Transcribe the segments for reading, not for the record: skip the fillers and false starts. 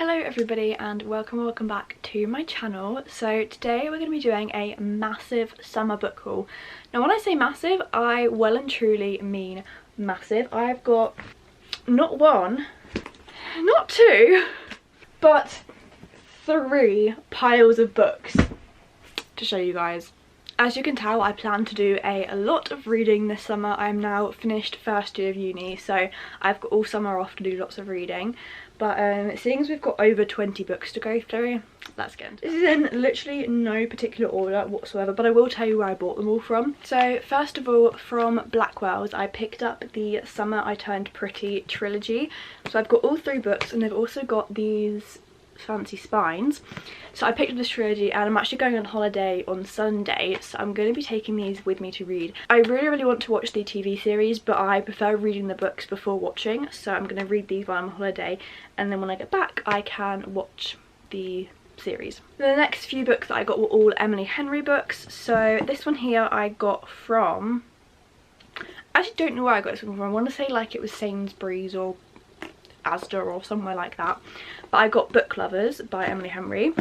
Hello everybody and welcome back to my channel. So today we're going to be doing a massive summer book haul. Now when I say massive, I well and truly mean massive. I've got not one, not two, but 3 piles of books to show you guys. As you can tell, I plan to do a lot of reading this summer. I'm now finished first year of uni, so I've got all summer off to do lots of reading. But seeing as we've got over 20 books to go through, let's get into it. This is in literally no particular order whatsoever, but I will tell you where I bought them all from. So first of all, from Blackwell's, I picked up the Summer I Turned Pretty trilogy. So I've got all 3 books, and they've also got these fancy spines. So I picked up this trilogy, and I'm actually going on holiday on Sunday, so I'm going to be taking these with me to read. I really want to watch the TV series, but I prefer reading the books before watching, so I'm going to read these while I'm on holiday, and then when I get back I can watch the series. The next few books that I got were all Emily Henry books. So this one here I got from, I actually don't know where I got this one from. I want to say like it was Sainsbury's or Asda or somewhere like that, but I got Book Lovers by Emily Henry.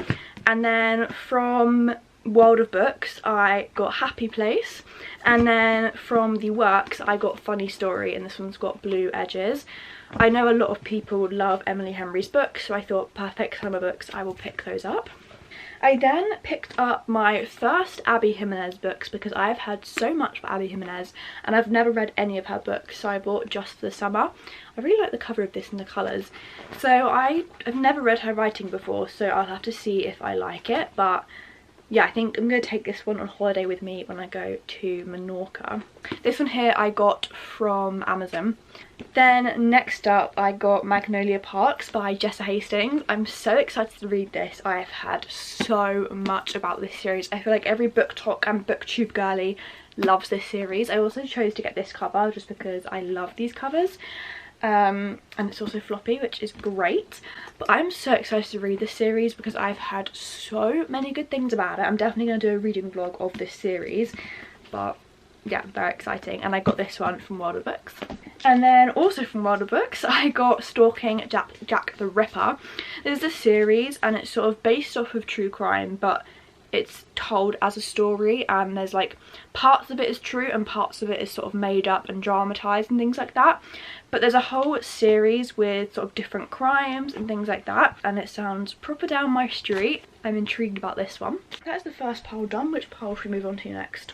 And then from World of Books I got Happy Place, and then from the Works I got Funny Story, and this one's got blue edges. I know a lot of people love Emily Henry's books, so I thought perfect summer books, I will pick those up. I then picked up my first Abby Jimenez books because I've heard so much about Abby Jimenez and I've never read any of her books, so I bought Just for the Summer. I really like the cover of this and the colours. So I've never read her writing before, so I'll have to see if I like it, but yeah, I think I'm going to take this one on holiday with me when I go to Menorca. This one here I got from Amazon. Then next up I got Magnolia Parks by Jessa Hastings. I'm so excited to read this. I have heard so much about this series. I feel like every book talk and booktube girly loves this series. I also chose to get this cover just because I love these covers. And it's also floppy, which is great, but I'm so excited to read this series because I've heard so many good things about it. I'm definitely going to do a reading vlog of this series, but yeah, very exciting. And I got this one from World of Books. And then also from World of Books I got Stalking Jack the Ripper. This is a series and it's sort of based off of true crime, but it's told as a story, and there's like parts of it is true and parts of it is sort of made up and dramatized and things like that, but there's a whole series with sort of different crimes and things like that, and it sounds proper down my street. I'm intrigued about this one. That's the first pile done. Which pile should we move on to next?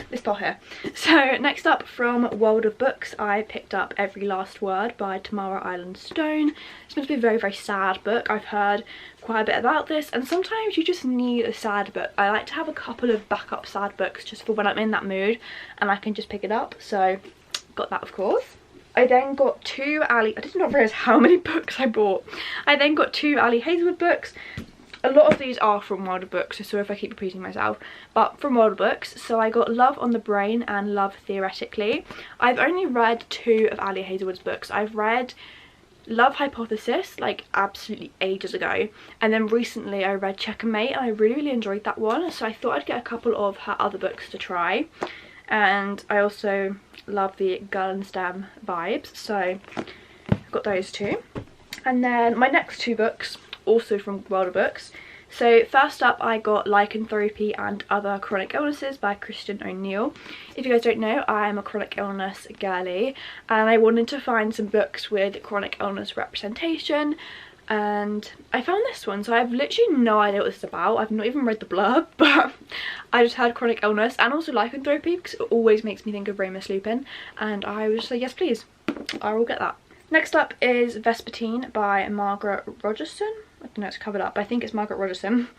This pile here. So next up from World of Books I picked up Every Last Word by Tamara Island Stone. It's meant to be a very sad book. I've heard quite a bit about this, and sometimes you just need a sad book. I like to have a couple of backup sad books just for when I'm in that mood and I can just pick it up, so got that of course. I then got 2 I did not realise how many books I bought. I then got 2 Ali Hazelwood books. A lot of these are from World of Books, so sorry if I keep repeating myself, but from World of Books. So I got Love on the Brain and Love Theoretically. I've only read 2 of Ali Hazelwood's books. I've read Love Hypothesis like absolutely ages ago, and then recently I read Checkmate and I really enjoyed that one, so I thought I'd get a couple of her other books to try. And I also love the Girl and STEM vibes, so I've got those 2. And then my next 2 books also from World of Books. So first up I got Lycanthropy and Other Chronic Illnesses by Kristen O'Neill. If you guys don't know, I am a chronic illness girly and I wanted to find some books with chronic illness representation, and I found this one. So I have literally no idea what this is about. I've not even read the blurb, but I just had chronic illness and also lycanthropy because it always makes me think of Remus Lupin, and I was just like, yes please, I will get that. Next up is Vespertine by Margaret Rogerson. I don't know, it's covered up, but I think it's Margaret Rogerson.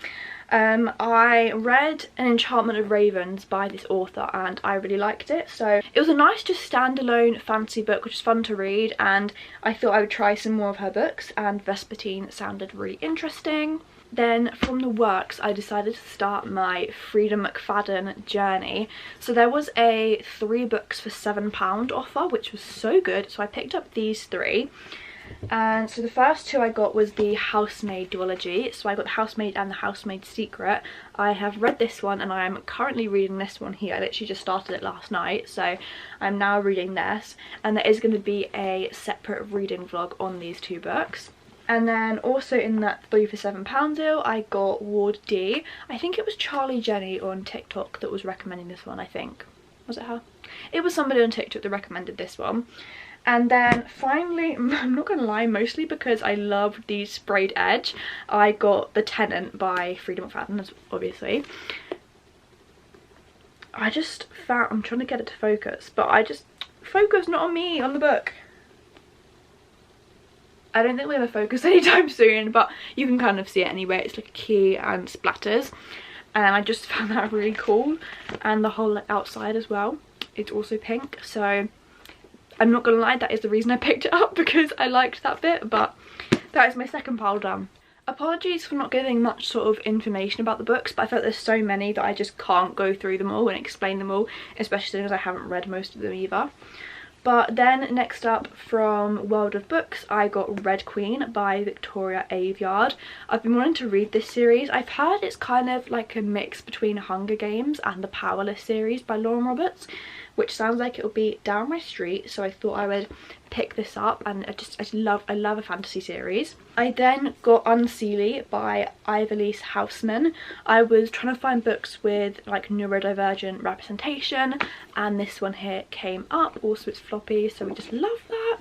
I read An Enchantment of Ravens by this author and I really liked it. So it was a nice just standalone fantasy book which is fun to read, and I thought I would try some more of her books, and Vespertine sounded really interesting. Then from the Works I decided to start my Freedom McFadden journey. So there was a 3 books for £7 offer which was so good, so I picked up these 3. And so the first 2 I got was the Housemaid duology. So I got The Housemaid and The Housemaid's Secret. I have read this one and I am currently reading this one here. I literally just started it last night, so I'm now reading this, and there is going to be a separate reading vlog on these 2 books. And then also in that 3 for £7 deal, I got Ward D. I think it was Charlie Jenny on TikTok that was recommending this one, I think. Was it her? It was somebody on TikTok that recommended this one. And then finally, I'm not gonna lie, mostly because I love the sprayed edge, I got The Tenant by Freedom McFadden, obviously. I just found, I'm trying to get it to focus, but I just, focus not on me, on the book. I don't think we're gonna focus anytime soon, but you can kind of see it anyway. It's like a key and splatters, and I just found that really cool. And the whole like outside as well, it's also pink, so I'm not gonna lie, that is the reason I picked it up, because I liked that bit. But that is my second pile done. Apologies for not giving much sort of information about the books, but I feel like there's so many that I just can't go through them all and explain them all, especially because I haven't read most of them either. But then next up from World of Books, I got Red Queen by Victoria Aveyard. I've been wanting to read this series. I've heard it's kind of like a mix between Hunger Games and the Powerless series by Lauren Roberts, which sounds like it'll be down my street, so I thought I would pick this up. And I love a fantasy series. I then got Unseelie by Ivelisse Houseman. I was trying to find books with like neurodivergent representation, and this one here came up. Also it's floppy, so we just love that,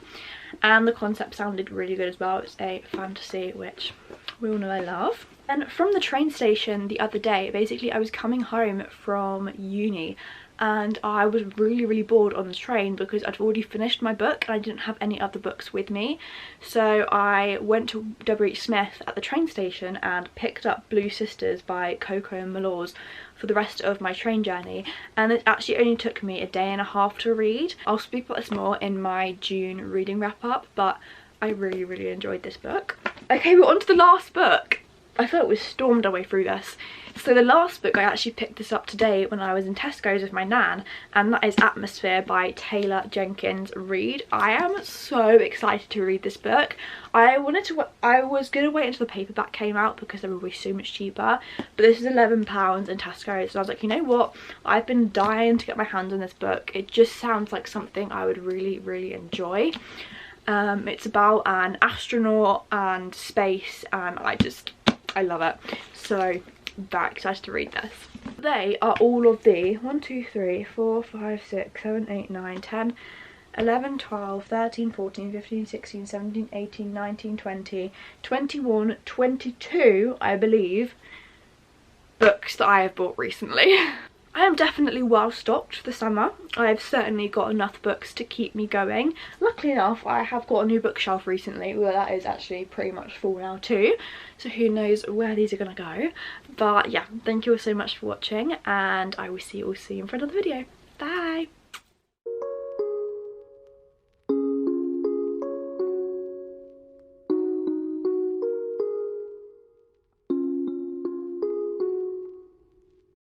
and the concept sounded really good as well. It's a fantasy, which we all know I love. And from the train station the other day, basically I was coming home from uni, and I was really bored on the train because I'd already finished my book and I didn't have any other books with me. So I went to W.H. Smith at the train station and picked up Blue Sisters by Coco and Mallows for the rest of my train journey, and it actually only took me a day and a half to read. I'll speak about this more in my June reading wrap up, but I really enjoyed this book. Okay, we're on to the last book. I feel like we stormed our way through this. So the last book, I actually picked this up today when I was in Tesco's with my nan, and that is Atmosphere by Taylor Jenkins Reid. I am so excited to read this book. I was gonna wait until the paperback came out because they were always so much cheaper, but this is £11 in Tesco's, so I was like, you know what, I've been dying to get my hands on this book. It just sounds like something I would really enjoy. It's about an astronaut and space, and I love it. So very excited to read this. They are all of the 1, 2, 3, 4, 5, 6, 7, 8, 9, 10, 11, 12, 13, 14, 15, 16, 17, 18, 19, 20, 21, 22, I believe, books that I have bought recently. I am definitely well stocked for the summer. I've certainly got enough books to keep me going. Luckily enough, I have got a new bookshelf recently. Well, that is actually pretty much full now too, so who knows where these are gonna go. But yeah, thank you all so much for watching, and I will see you all soon for another video. Bye!